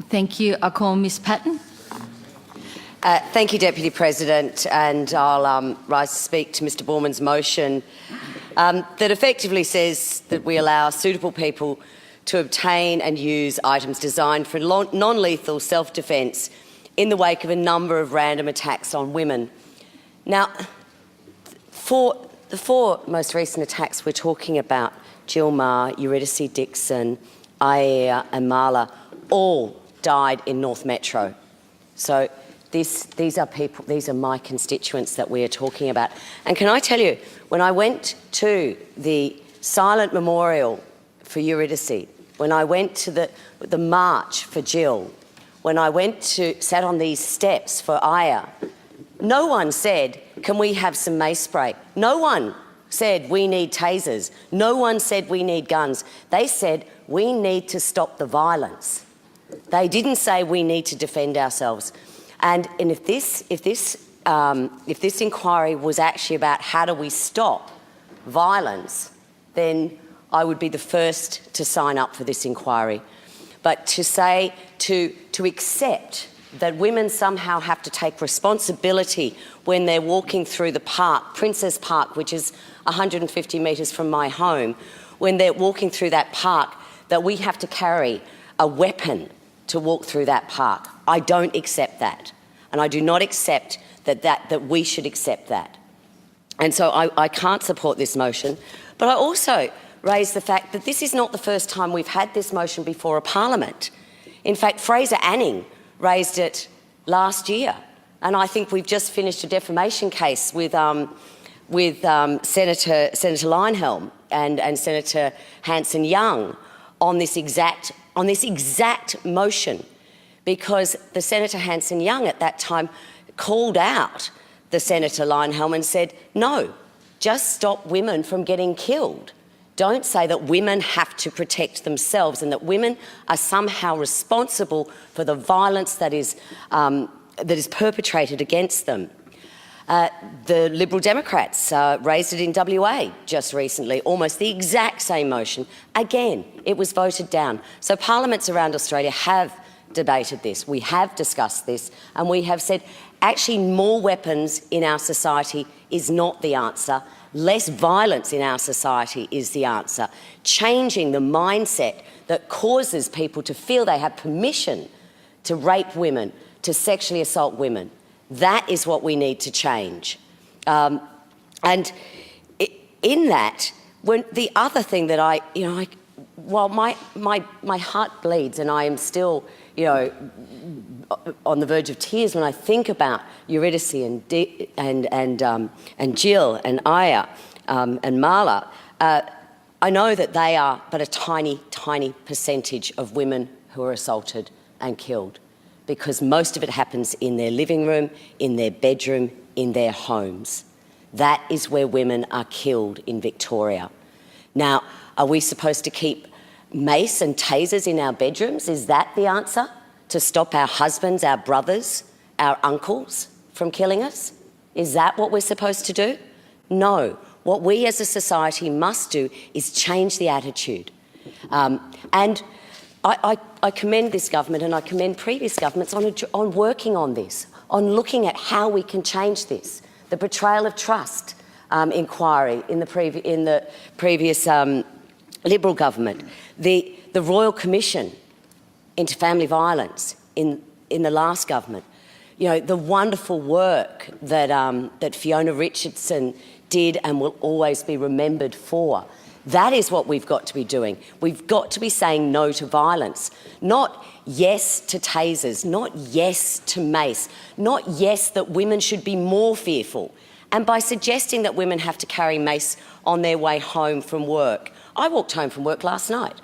Thank you. I call Ms Patton. Thank you, Deputy President, and I'll rise to speak to Mr Borman's motion that effectively says that we allow suitable people to obtain and use items designed for non-lethal self-defence in the wake of a number of random attacks on women. Now, for the four most recent attacks we're talking about, Jill Maher, Eurydice Dixon, Aya and Marla, all died in North Metro. So these are my constituents that we are talking about. And can I tell you, when I went to the silent memorial for Eurydice, when I went to the march for Jill, when I sat on these steps for Aya, no one said, can we have some mace spray? No one said we need tasers. No one said we need guns. They said we need to stop the violence. They didn't say we need to defend ourselves. And if this inquiry was actually about how do we stop violence, then I would be the first to sign up for this inquiry. But to say, to accept that women somehow have to take responsibility when they're walking through the park, Princess Park, which is 150 metres from my home, when they're walking through that park, that we have to carry a weapon to walk through that park. I don't accept that. And I do not accept that we should accept that. And so I can't support this motion. But I also raise the fact that this is not the first time we've had this motion before a parliament. In fact, Fraser Anning raised it last year. And I think we've just finished a defamation case with Senator Leinhelm and Senator Hanson-Young on this exact motion, because the Senator Hanson-Young at that time called out the Senator Leinhelm and said, no, just stop women from getting killed. Don't say that women have to protect themselves and that women are somehow responsible for the violence that is perpetrated against them. The Liberal Democrats raised it in WA just recently, almost the exact same motion. Again, it was voted down. So parliaments around Australia have debated this, we have discussed this, and we have said actually more weapons in our society is not the answer. Less violence in our society is the answer. Changing the mindset that causes people to feel they have permission to rape women, to sexually assault women. That is what we need to change. And in that, when the other thing that while my heart bleeds and I am still, on the verge of tears when I think about Eurydice and Jill and Aya and Marla, I know that they are but a tiny, tiny percentage of women who are assaulted and killed, because most of it happens in their living room, in their bedroom, in their homes. That is where women are killed in Victoria. Now, are we supposed to keep mace and tasers in our bedrooms? Is that the answer to stop our husbands, our brothers, our uncles from killing us? Is that what we're supposed to do? No. What we as a society must do is change the attitude. And I commend this government and I commend previous governments on working on this, on looking at how we can change this. The betrayal of trust inquiry in the previous Liberal government, the Royal Commission into family violence in the last government, the wonderful work that Fiona Richardson did and will always be remembered for. That is what we've got to be doing. We've got to be saying no to violence, not yes to tasers, not yes to mace, not yes that women should be more fearful. And by suggesting that women have to carry mace on their way home from work, I walked home from work last night.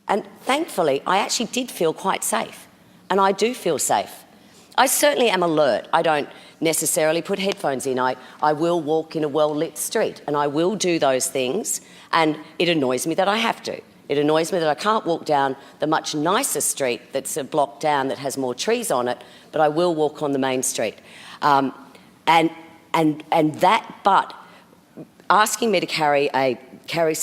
And thankfully, I actually did feel quite safe. And I do feel safe. I certainly am alert. I don't necessarily put headphones in. I will walk in a well-lit street and I will do those things. And it annoys me that I have to. It annoys me that I can't walk down the much nicer street that's a block down that has more trees on it, but I will walk on the main street. But asking me to carry carry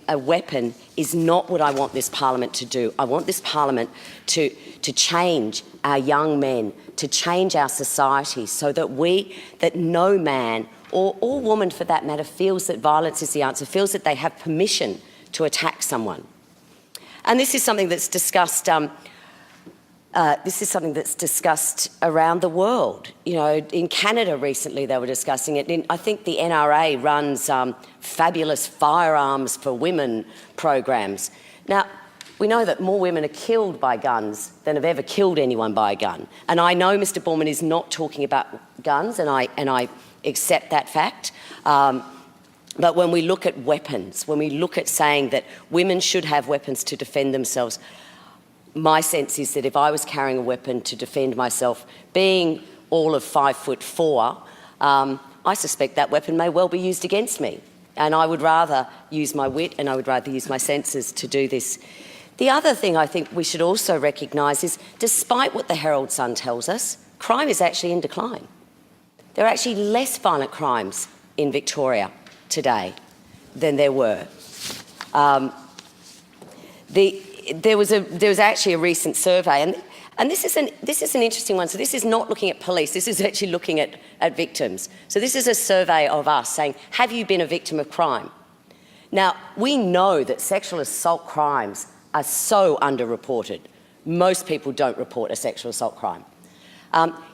a weapon, is not what I want this parliament to do. I want this parliament to change our young men, to change our society so that no man or woman for that matter feels that violence is the answer, feels that they have permission to attack someone. And this is something that's discussed around the world. You know, in Canada recently they were discussing it. I think the NRA runs fabulous firearms for women programs. Now, we know that more women are killed by guns than have ever killed anyone by a gun. And I know Mr. Borman is not talking about guns, and I accept that fact. But when we look at weapons, when we look at saying that women should have weapons to defend themselves, my sense is that if I was carrying a weapon to defend myself, being all of 5'4", I suspect that weapon may well be used against me. And I would rather use my wit and I would rather use my senses to do this. The other thing I think we should also recognise is, despite what the Herald Sun tells us, crime is actually in decline. There are actually less violent crimes in Victoria today than there were. There was actually a recent survey, and this is an interesting one. So this is not looking at police, this is actually looking at victims. So this is a survey of us saying, have you been a victim of crime? Now, we know that sexual assault crimes are so underreported. Most people don't report a sexual assault crime.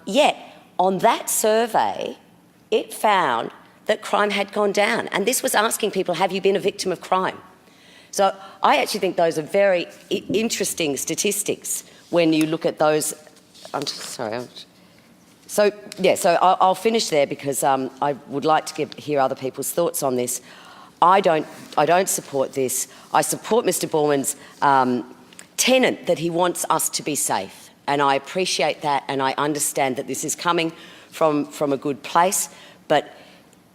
Yet, on that survey, it found that crime had gone down. And this was asking people, have you been a victim of crime? So I actually think those are very interesting statistics when you look at those. So I'll finish there because I would like to hear other people's thoughts on this. I don't support this. I support Mr. Borman's tenet that he wants us to be safe, and I appreciate that, and I understand that this is coming from a good place, but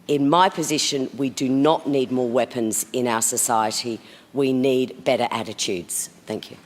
in my position, we do not need more weapons in our society. We need better attitudes. Thank you.